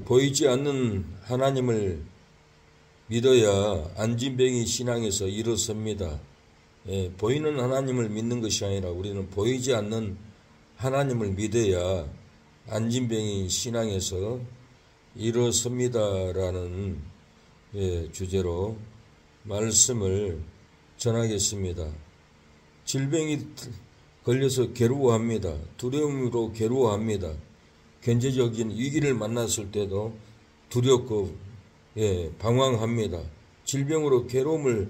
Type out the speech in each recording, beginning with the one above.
보이지 않는 하나님을 믿어야 안진뱅이 신앙에서 일어섭니다. 보이는 하나님을 믿는 것이 아니라 우리는 보이지 않는 하나님을 믿어야 안진뱅이 신앙에서 일어섭니다라는 주제로 말씀을 전하겠습니다. 질병이 걸려서 괴로워합니다. 두려움으로 괴로워합니다. 경제적인 위기를 만났을 때도 두렵고 방황합니다. 질병으로 괴로움을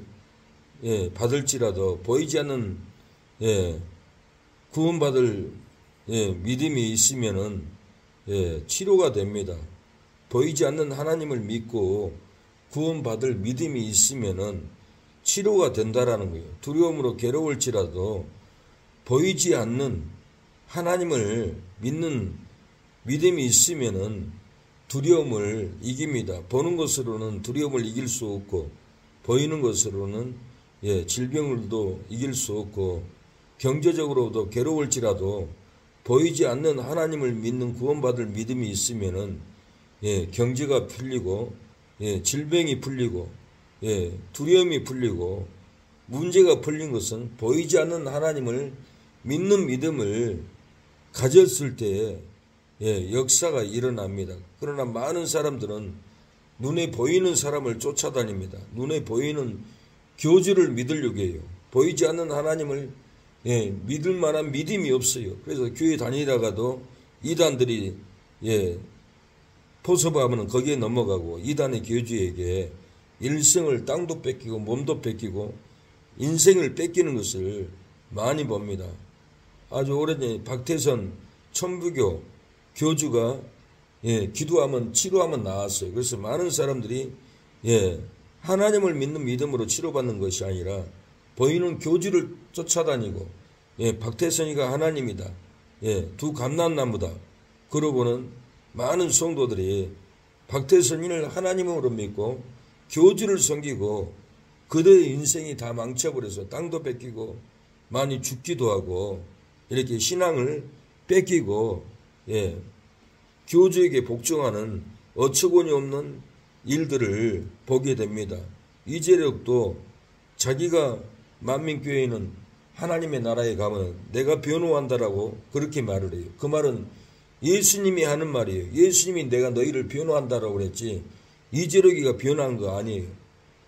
받을지라도 보이지 않는 구원받을 믿음이 있으면은 치료가 됩니다. 보이지 않는 하나님을 믿고 구원받을 믿음이 있으면은 치료가 된다라는 거예요. 두려움으로 괴로울지라도 보이지 않는 하나님을 믿는 믿음이 있으면은 두려움을 이깁니다. 보는 것으로는 두려움을 이길 수 없고 보이는 것으로는 질병을도 이길 수 없고 경제적으로도 괴로울지라도 보이지 않는 하나님을 믿는 구원받을 믿음이 있으면은 경제가 풀리고 질병이 풀리고 두려움이 풀리고 문제가 풀린 것은 보이지 않는 하나님을 믿는 믿음을 가졌을 때 역사가 일어납니다. 그러나 많은 사람들은 눈에 보이는 사람을 쫓아다닙니다. 눈에 보이는 교주를 믿으려고 해요. 보이지 않는 하나님을 믿을 만한 믿음이 없어요. 그래서 교회 다니다가도 이단들이 포섭하면 거기에 넘어가고 이단의 교주에게 일생을 땅도 뺏기고 몸도 뺏기고 인생을 뺏기는 것을 많이 봅니다. 아주 오래전에 박태선 천부교 교주가 기도하면 치료하면 나았어요. 그래서 많은 사람들이 하나님을 믿는 믿음으로 치료받는 것이 아니라 보이는 교주를 쫓아다니고 박태선이가 하나님이다. 두 감람나무다. 그러고는 많은 성도들이 박태선이를 하나님으로 믿고 교주를 섬기고 그들의 인생이 다 망쳐버려서 땅도 뺏기고 많이 죽기도 하고 이렇게 신앙을 뺏기고 교주에게 복종하는 어처구니 없는 일들을 보게 됩니다. 이재력도 자기가 만민교회는 하나님의 나라에 가면 내가 변호한다라고 그렇게 말을 해요. 그 말은 예수님이 하는 말이에요. 예수님이 내가 너희를 변호한다라고 그랬지 이재력이가 변호한 거 아니에요.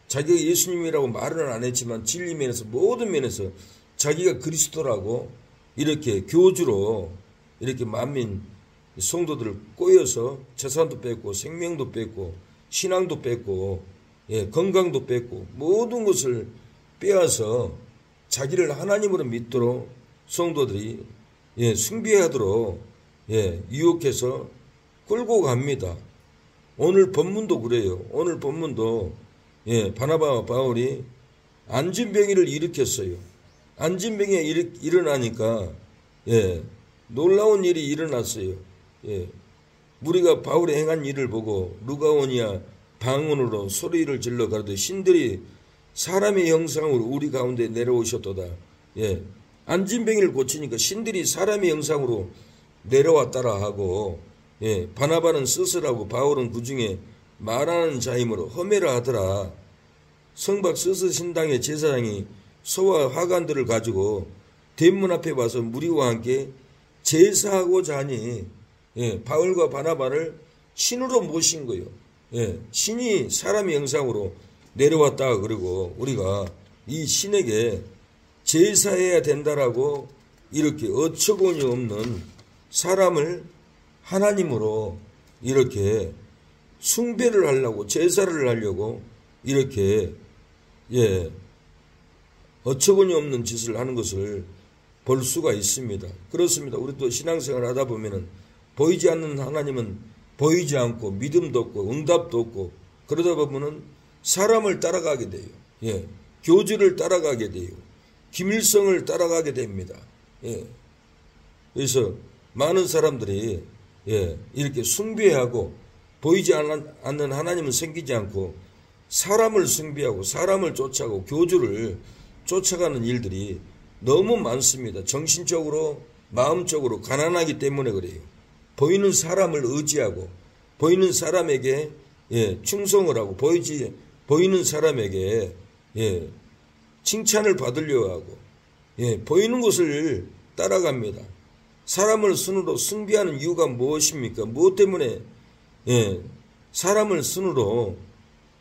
자기가 예수님이라고 말은 안 했지만 진리 면에서 모든 면에서 자기가 그리스도라고 이렇게 교주로 이렇게 만민 성도들을 꼬여서 재산도 뺏고 생명도 뺏고 신앙도 뺏고 건강도 뺏고 모든 것을 빼앗아 자기를 하나님으로 믿도록 성도들이 숭배하도록 유혹해서 끌고 갑니다. 오늘 본문도 그래요. 오늘 본문도 바나바와 바울이 안진병이를 일으켰어요. 안진병이 일어나니까 놀라운 일이 일어났어요. 무리가 바울의 행한 일을 보고 루가오니아 방언으로 소리를 질러 가로되 신들이 사람의 형상으로 우리 가운데 내려오셨도다. 안진병이를 고치니까 신들이 사람의 형상으로 내려왔다라 하고 바나바는 스스라고 바울은 그 중에 말하는 자이므로 험해라 하더라. 성박 스스 신당의 제사장이 소와 화관들을 가지고 대문 앞에 와서 무리와 함께 제사하고자 하니 바울과 바나바를 신으로 모신 거예요. 신이 사람의 형상으로 내려왔다. 그리고 우리가 이 신에게 제사해야 된다라고 이렇게 어처구니 없는 사람을 하나님으로 이렇게 숭배를 하려고 제사를 하려고 이렇게 어처구니 없는 짓을 하는 것을 볼 수가 있습니다. 그렇습니다. 우리도 신앙생활 하다 보면은 보이지 않는 하나님은 보이지 않고 믿음도 없고 응답도 없고 그러다 보면은 사람을 따라가게 돼요. 교주를 따라가게 돼요. 김일성을 따라가게 됩니다. 그래서 많은 사람들이 이렇게 숭배하고 보이지 않는 하나님은 생기지 않고 사람을 숭배하고 사람을 쫓아가고 교주를 쫓아가는 일들이 너무 많습니다. 정신적으로 마음적으로 가난하기 때문에 그래요. 보이는 사람을 의지하고 보이는 사람에게 충성을 하고 보이는 사람에게 칭찬을 받으려고 하고 보이는 것을 따라갑니다. 사람을 순으로 숭배하는 이유가 무엇입니까? 무엇 때문에 사람을 순으로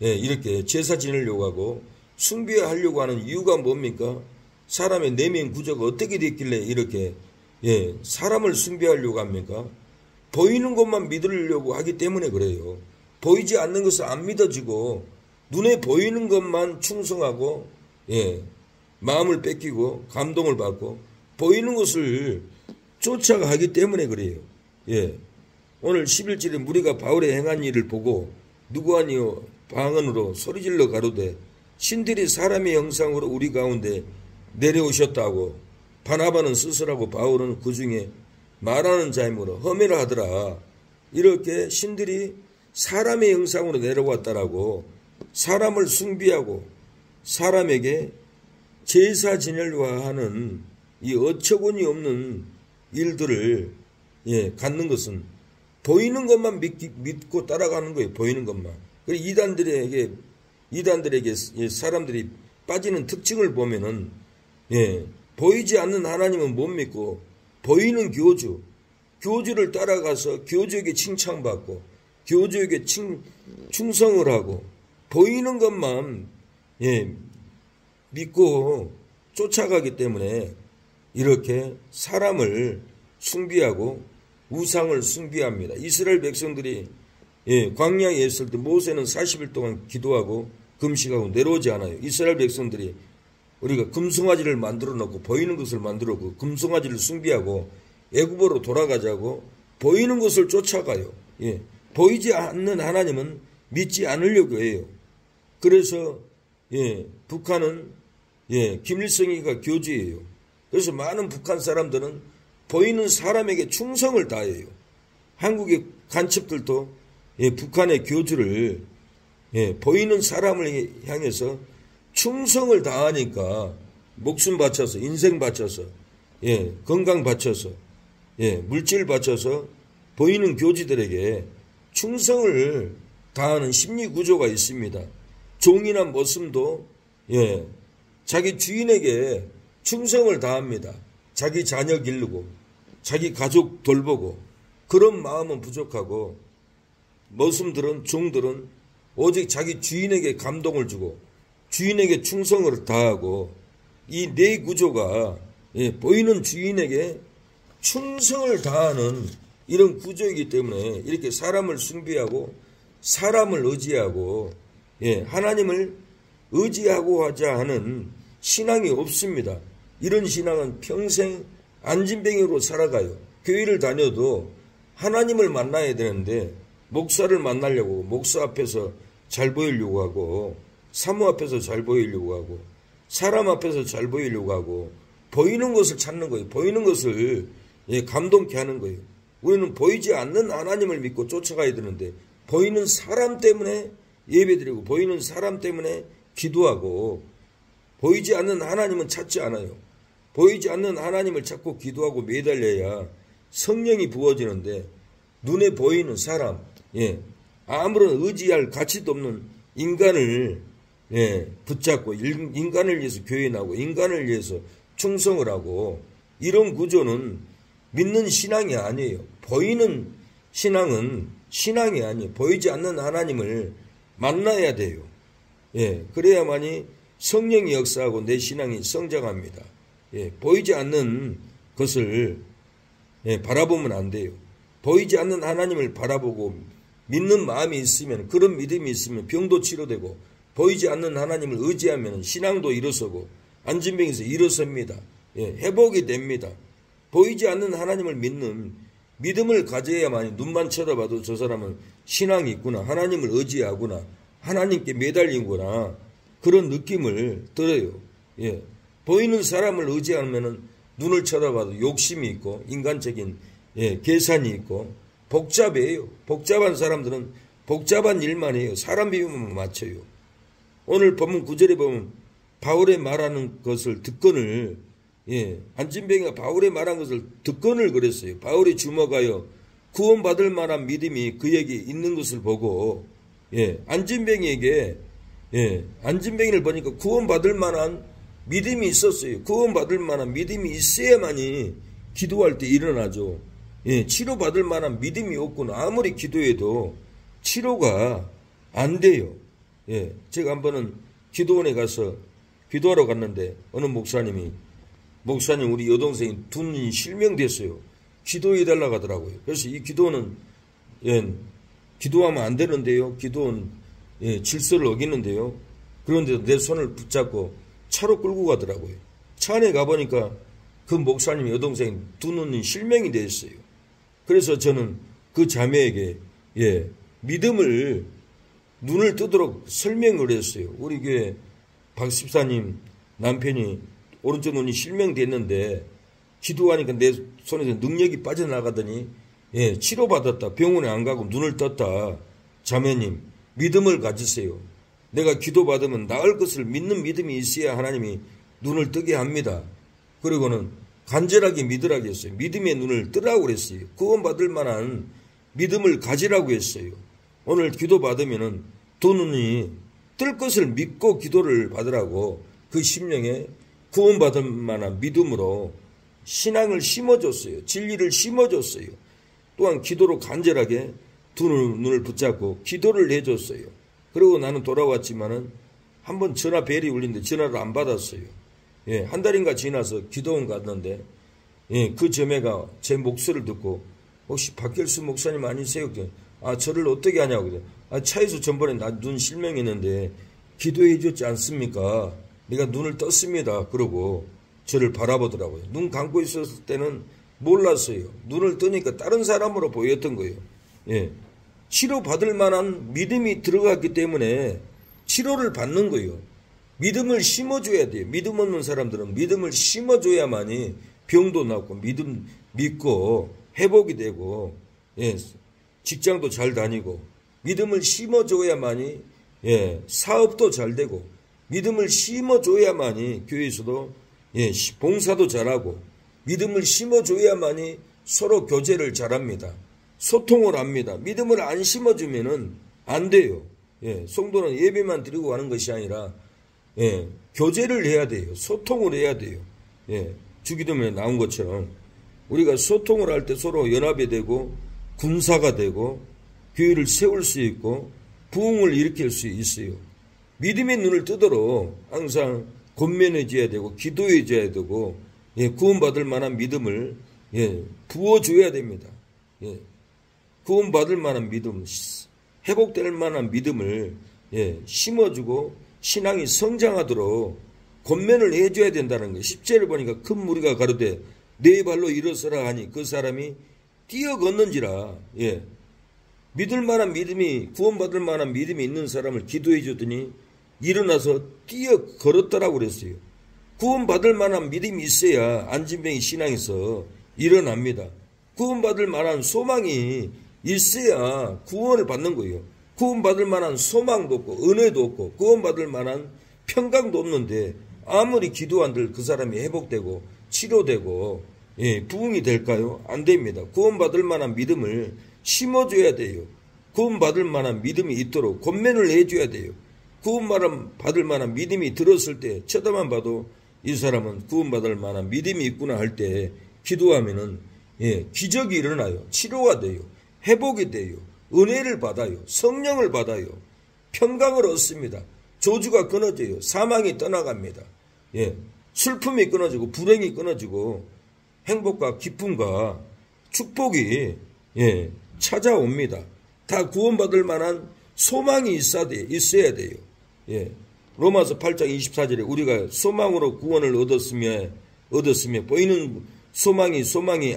이렇게 제사 지내려고 하고 숭배하려고 하는 이유가 뭡니까? 사람의 내면 구조가 어떻게 됐길래 이렇게 사람을 숭배하려고 합니까? 보이는 것만 믿으려고 하기 때문에 그래요. 보이지 않는 것을 안 믿어지고 눈에 보이는 것만 충성하고 마음을 뺏기고 감동을 받고 보이는 것을 쫓아가기 때문에 그래요. 오늘 11절에 무리가 바울의 행한 일을 보고 누구 아니요 방언으로 소리질러 가로되 신들이 사람의 형상으로 우리 가운데 내려오셨다고 바나바는 스스로하고 바울은 그 중에 말하는 자이므로 험해라 하더라. 이렇게 신들이 사람의 형상으로 내려왔다라고 사람을 숭배하고 사람에게 제사 지내려 하는 이 어처구니 없는 일들을 갖는 것은 보이는 것만 믿고 따라가는 거예요. 보이는 것만. 그리고 이단들에게 사람들이 빠지는 특징을 보면은 보이지 않는 하나님은 못 믿고 보이는 교주를 따라가서 교주에게 칭찬받고 교주에게 충성을 하고 보이는 것만 믿고 쫓아가기 때문에 이렇게 사람을 숭배하고 우상을 숭배합니다. 이스라엘 백성들이 광야에 있을 때 모세는 40일 동안 기도하고 금식하고 내려오지 않아요. 이스라엘 백성들이 우리가 금송아지를 만들어 놓고 보이는 것을 만들어 놓고 금송아지를 숭배하고 애굽으로 돌아가자고 보이는 것을 쫓아가요. 보이지 않는 하나님은 믿지 않으려고 해요. 그래서 북한은 김일성이가 교주예요. 그래서 많은 북한 사람들은 보이는 사람에게 충성을 다해요. 한국의 간첩들도 북한의 교주를 보이는 사람을 향해서 충성을 다하니까 목숨 바쳐서 인생 바쳐서 건강 바쳐서 물질 바쳐서 보이는 교주들에게 충성을 다하는 심리 구조가 있습니다. 종이나 머슴도 자기 주인에게 충성을 다합니다. 자기 자녀 기르고 자기 가족 돌보고 그런 마음은 부족하고 머슴들은 종들은 오직 자기 주인에게 감동을 주고 주인에게 충성을 다하고 이 네 구조가 보이는 주인에게 충성을 다하는 이런 구조이기 때문에 이렇게 사람을 숭배하고 사람을 의지하고 하나님을 의지하고 하자 하는 신앙이 없습니다. 이런 신앙은 평생 안진뱅이로 살아가요. 교회를 다녀도 하나님을 만나야 되는데 목사를 만나려고 목사 앞에서 잘 보이려고 하고 사모 앞에서 잘 보이려고 하고 사람 앞에서 잘 보이려고 하고 보이는 것을 찾는 거예요. 보이는 것을 감동케 하는 거예요. 우리는 보이지 않는 하나님을 믿고 쫓아가야 되는데 보이는 사람 때문에 예배드리고 보이는 사람 때문에 기도하고 보이지 않는 하나님은 찾지 않아요. 보이지 않는 하나님을 찾고 기도하고 매달려야 성령이 부어지는데 눈에 보이는 사람, 아무런 의지할 가치도 없는 인간을 붙잡고 인간을 위해서 교인하고 인간을 위해서 충성을 하고 이런 구조는 믿는 신앙이 아니에요. 보이는 신앙은 신앙이 아니에요. 보이지 않는 하나님을 만나야 돼요. 그래야만이 성령이 역사하고 내 신앙이 성장합니다. 보이지 않는 것을 바라보면 안 돼요. 보이지 않는 하나님을 바라보고 믿는 마음이 있으면 그런 믿음이 있으면 병도 치료되고 보이지 않는 하나님을 의지하면 신앙도 일어서고 안진병에서 일어섭니다. 회복이 됩니다. 보이지 않는 하나님을 믿는 믿음을 가져야만이 눈만 쳐다봐도 저 사람은 신앙이 있구나. 하나님을 의지하구나. 하나님께 매달리구나. 그런 느낌을 들어요. 보이는 사람을 의지하면 눈을 쳐다봐도 욕심이 있고 인간적인 계산이 있고 복잡해요. 복잡한 사람들은 복잡한 일만 해요. 사람 비유만 맞춰요. 오늘 본문 9절에 보면 바울의 말하는 것을 안진뱅이가 바울의 말한 것을 득건을 그랬어요. 바울이 주목하여 구원받을 만한 믿음이 그에게 있는 것을 보고, 안진뱅이에게, 안진뱅이를 보니까 구원받을 만한 믿음이 있었어요. 구원받을 만한 믿음이 있어야만이 기도할 때 일어나죠. 치료받을 만한 믿음이 없고는 아무리 기도해도 치료가 안 돼요. 제가 한 번은 기도원에 가서 기도하러 갔는데 어느 목사님 우리 여동생이 두 눈이 실명됐어요. 기도해달라고 하더라고요. 그래서 이 기도는 기도하면 안 되는데요. 기도는 질서를 어기는데요. 그런데도 내 손을 붙잡고 차로 끌고 가더라고요. 차 안에 가보니까 그 목사님 여동생이 두 눈이 실명이 되어 있어요. 그래서 저는 그 자매에게 믿음을 눈을 뜨도록 설명을 했어요. 우리 교회 박 집사님 남편이 오른쪽 눈이 실명됐는데 기도하니까 내 손에서 능력이 빠져나가더니 치료받았다. 병원에 안 가고 눈을 떴다. 자매님 믿음을 가지세요. 내가 기도받으면 나을 것을 믿는 믿음이 있어야 하나님이 눈을 뜨게 합니다. 그리고는 간절하게 믿으라고 했어요. 믿음의 눈을 뜨라고 그랬어요. 구원받을 만한 믿음을 가지라고 했어요. 오늘 기도받으면은 두 눈이 뜰 것을 믿고 기도를 받으라고 그 심령에 구원받을 만한 믿음으로 신앙을 심어줬어요. 진리를 심어줬어요. 또한 기도로 간절하게 두 눈을 붙잡고 기도를 해줬어요. 그리고 나는 돌아왔지만은 한번 전화 벨이 울리는데 전화를 안 받았어요. 한 달인가 지나서 기도원 갔는데 그 자매가 제 목소리를 듣고 혹시 박결수 목사님 아니세요? 저를 어떻게 하냐고. 차에서 전번에 나 눈 실명했는데 기도해 줬지 않습니까? 내가 눈을 떴습니다. 그러고 저를 바라보더라고요. 눈 감고 있었을 때는 몰랐어요. 눈을 뜨니까 다른 사람으로 보였던 거예요. 치료받을 만한 믿음이 들어갔기 때문에 치료를 받는 거예요. 믿음을 심어줘야 돼요. 믿음 없는 사람들은 믿음을 심어줘야만이 병도 낫고 믿고 회복이 되고 직장도 잘 다니고 믿음을 심어줘야만이 사업도 잘 되고 믿음을 심어줘야만이 교회에서도 봉사도 잘하고 믿음을 심어줘야만이 서로 교제를 잘합니다. 소통을 합니다. 믿음을 안 심어주면은 안 돼요. 성도는 예배만 드리고 가는 것이 아니라 교제를 해야 돼요. 소통을 해야 돼요. 주기도문에 나온 것처럼 우리가 소통을 할 때 서로 연합이 되고 군사가 되고 교회를 세울 수 있고 부흥을 일으킬 수 있어요. 믿음의 눈을 뜨도록 항상 권면해줘야 되고 기도해줘야 되고 구원받을 만한 믿음을 부어줘야 됩니다. 구원받을 만한 믿음, 회복될 만한 믿음을 심어주고 신앙이 성장하도록 권면을 해줘야 된다는 거예요. 10절을 보니까 큰 무리가 가로되 네 발로 일어서라 하니 그 사람이 뛰어 걷는지라. 믿을 만한 믿음이 구원받을 만한 믿음이 있는 사람을 기도해 줬더니 일어나서 뛰어 걸었더라고 그랬어요. 구원받을 만한 믿음이 있어야 안진뱅이 신앙에서 일어납니다. 구원받을 만한 소망이 있어야 구원을 받는 거예요. 구원받을 만한 소망도 없고 은혜도 없고 구원받을 만한 평강도 없는데 아무리 기도한들 그 사람이 회복되고 치료되고 부흥이 될까요? 안 됩니다. 구원받을 만한 믿음을 심어줘야 돼요. 구원받을 만한 믿음이 있도록 권면을 해줘야 돼요. 구원받을 만한 믿음이 들었을 때 쳐다만 봐도 이 사람은 구원받을 만한 믿음이 있구나 할 때 기도하면은 기적이 일어나요. 치료가 돼요. 회복이 돼요. 은혜를 받아요. 성령을 받아요. 평강을 얻습니다. 저주가 끊어져요. 사망이 떠나갑니다. 슬픔이 끊어지고 불행이 끊어지고 행복과 기쁨과 축복이 찾아옵니다. 다 구원받을 만한 소망이 있어야 돼요. 로마서 8장 24절에 우리가 소망으로 구원을 얻었으며 보이는 소망이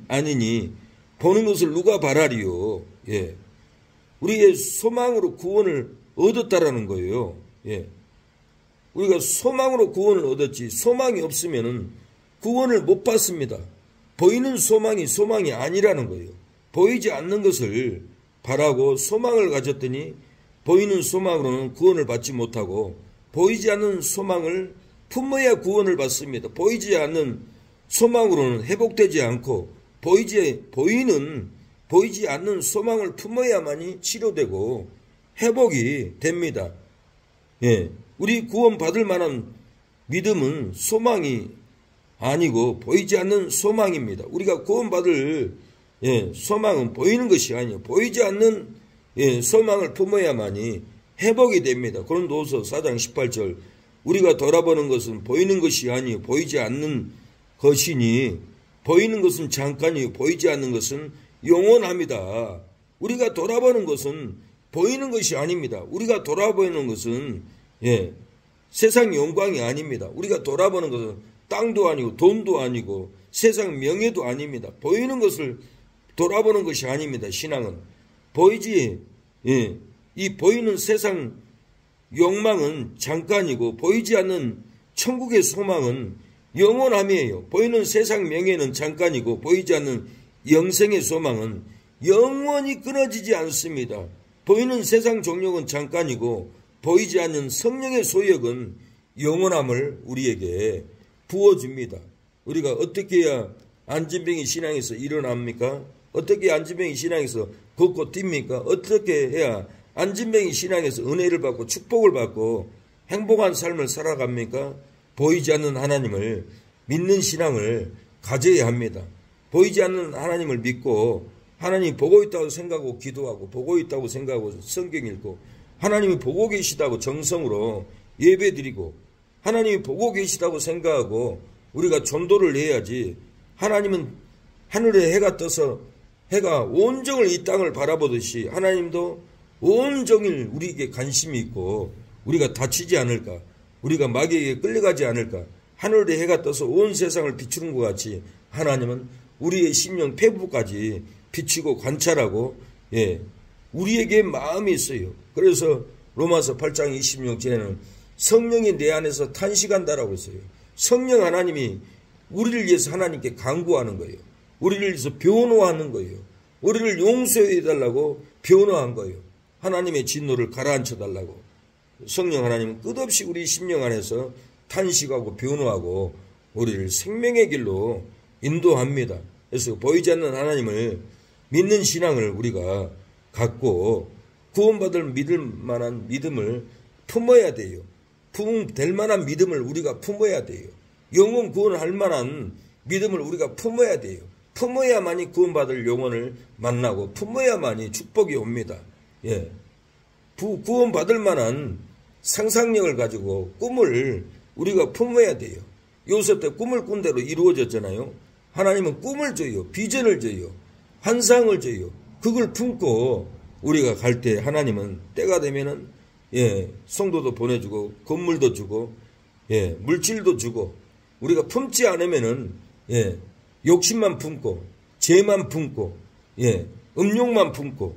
아니니 보는 것을 누가 바라리요. 우리의 소망으로 구원을 얻었다라는 거예요. 우리가 소망으로 구원을 얻었지 소망이 없으면은 구원을 못 받습니다. 보이는 소망이 아니라는 거예요. 보이지 않는 것을 바라고 소망을 가졌더니 보이는 소망으로는 구원을 받지 못하고 보이지 않는 소망을 품어야 구원을 받습니다. 보이지 않는 소망으로는 회복되지 않고 보이는 보이지 않는 소망을 품어야만이 치료되고 회복이 됩니다. 예, 우리 구원받을 만한 믿음은 소망이 아니고 보이지 않는 소망입니다. 우리가 구원받을 소망은 보이는 것이 아니에요. 보이지 않는 소망을 품어야만이 회복이 됩니다. 고린도후서 4장 18절 우리가 돌아보는 것은 보이는 것이 아니요 보이지 않는 것이니 보이는 것은 잠깐이요 보이지 않는 것은 영원합니다. 우리가 돌아보는 것은 보이는 것이 아닙니다. 우리가 돌아보는 것은 세상 영광이 아닙니다. 우리가 돌아보는 것은 땅도 아니고 돈도 아니고 세상 명예도 아닙니다. 보이는 것을 돌아보는 것이 아닙니다. 신앙은 보이지 이 보이는 세상 욕망은 잠깐이고 보이지 않는 천국의 소망은 영원함이에요. 보이는 세상 명예는 잠깐이고 보이지 않는 영생의 소망은 영원히 끊어지지 않습니다. 보이는 세상 종력은 잠깐이고 보이지 않는 성령의 소역은 영원함을 우리에게 부어줍니다. 우리가 어떻게 해야 안진뱅이 신앙에서 일어납니까? 어떻게 안진뱅이 신앙에서 걷고 뜁니까? 어떻게 해야 안진뱅이 신앙에서 은혜를 받고 축복을 받고 행복한 삶을 살아갑니까? 보이지 않는 하나님을 믿는 신앙을 가져야 합니다. 보이지 않는 하나님을 믿고 하나님이 보고 있다고 생각하고 기도하고 보고 있다고 생각하고 성경 읽고 하나님이 보고 계시다고 정성으로 예배드리고 하나님이 보고 계시다고 생각하고 우리가 전도를 해야지. 하나님은 하늘에 해가 떠서 해가 온종일 이 땅을 바라보듯이 하나님도 온종일 우리에게 관심이 있고 우리가 다치지 않을까, 우리가 마귀에게 끌려가지 않을까, 하늘에 해가 떠서 온 세상을 비추는 것 같이 하나님은 우리의 심령 폐부까지 비추고 관찰하고 우리에게 마음이 있어요. 그래서 로마서 8장 26절에는 성령이 내 안에서 탄식한다라고 했어요. 성령 하나님이 우리를 위해서 하나님께 간구하는 거예요. 우리를 위해서 변호하는 거예요. 우리를 용서해달라고 변호한 거예요. 하나님의 진노를 가라앉혀달라고. 성령 하나님은 끝없이 우리 심령 안에서 탄식하고 변호하고 우리를 생명의 길로 인도합니다. 그래서 보이지 않는 하나님을 믿는 신앙을 우리가 갖고 구원받을 믿을 만한 믿음을 품어야 돼요. 될 만한 믿음을 우리가 품어야 돼요. 영혼 구원할 만한 믿음을 우리가 품어야 돼요. 품어야만이 구원받을 영혼을 만나고 품어야만이 축복이 옵니다. 구원받을 만한 상상력을 가지고 꿈을 우리가 품어야 돼요. 요셉 때 꿈을 꾼 대로 이루어졌잖아요. 하나님은 꿈을 줘요. 비전을 줘요. 환상을 줘요. 그걸 품고 우리가 갈 때 하나님은 때가 되면은 성도도 보내주고 건물도 주고 물질도 주고 우리가 품지 않으면은 욕심만 품고 죄만 품고 음욕만 품고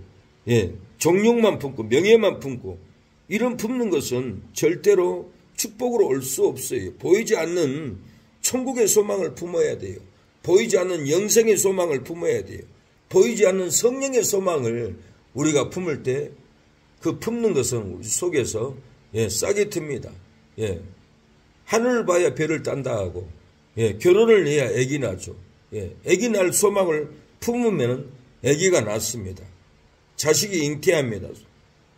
정욕만 품고 명예만 품고 이런 품는 것은 절대로 축복으로 올 수 없어요. 보이지 않는 천국의 소망을 품어야 돼요. 보이지 않는 영생의 소망을 품어야 돼요. 보이지 않는 성령의 소망을 우리가 품을 때 그 품는 것은 우리 속에서 싹이 틉니다. 하늘을 봐야 별을 딴다 하고 결혼을 해야 아기 나죠. 아기 날 소망을 품으면 아기가 낳습니다. 자식이 잉태합니다.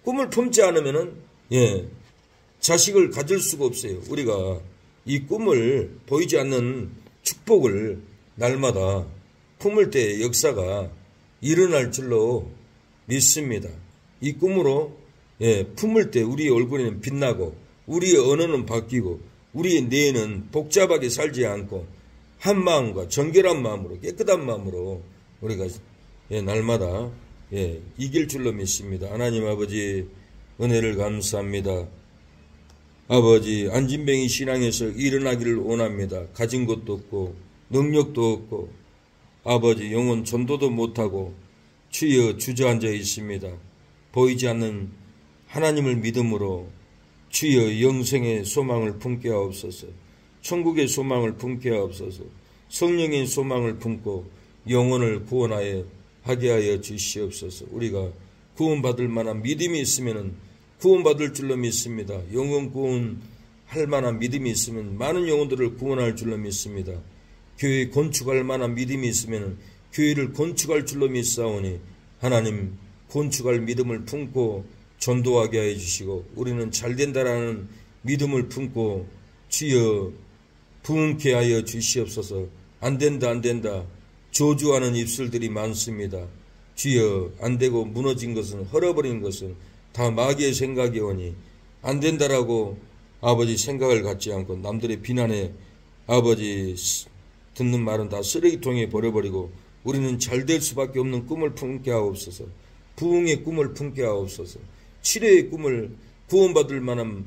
꿈을 품지 않으면 자식을 가질 수가 없어요. 우리가 이 꿈을 보이지 않는 축복을 날마다 품을 때 역사가 일어날 줄로 믿습니다. 이 꿈으로 품을 때 우리의 얼굴에는 빛나고 우리의 언어는 바뀌고 우리의 뇌는 복잡하게 살지 않고 한 마음과 정결한 마음으로 깨끗한 마음으로 우리가 날마다 이길 줄로 믿습니다. 하나님 아버지 은혜를 감사합니다. 아버지 안진뱅이 신앙에서 일어나기를 원합니다. 가진 것도 없고 능력도 없고 아버지 영혼 전도도 못하고 주여 주저앉아 있습니다. 보이지 않는 하나님을 믿음으로 주여 영생의 소망을 품게 하옵소서. 천국의 소망을 품게 하옵소서. 성령의 소망을 품고 영혼을 구원하여 하게 하여 주시옵소서. 우리가 구원받을 만한 믿음이 있으면 구원받을 줄로 믿습니다. 영혼 구원할 만한 믿음이 있으면 많은 영혼들을 구원할 줄로 믿습니다. 교회 건축할 만한 믿음이 있으면 교회를 건축할 줄로 믿사오니 하나님 건축할 믿음을 품고 전도하게 해 주시고 우리는 잘된다라는 믿음을 품고 주여 부흥케 하여 주시옵소서. 안된다 안된다 저주하는 입술들이 많습니다. 주여 안되고 무너진 것은 헐어버린 것은 다 마귀의 생각이 오니 안된다라고 아버지 생각을 갖지 않고 남들의 비난에 아버지 듣는 말은 다 쓰레기통에 버려버리고 우리는 잘될 수밖에 없는 꿈을 품게 하옵소서. 부흥의 꿈을 품게 하옵소서. 치료의 꿈을 구원받을 만한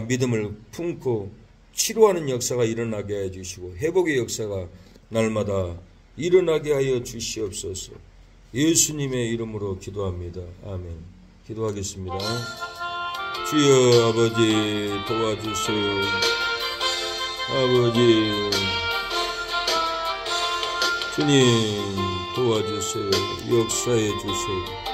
믿음을 품고 치료하는 역사가 일어나게 해 주시고 회복의 역사가 날마다 일어나게 하여 주시옵소서. 예수님의 이름으로 기도합니다. 아멘. 기도하겠습니다. 주여 아버지 도와주세요. 아버지 주님 도와주세요. 역사해 주세요.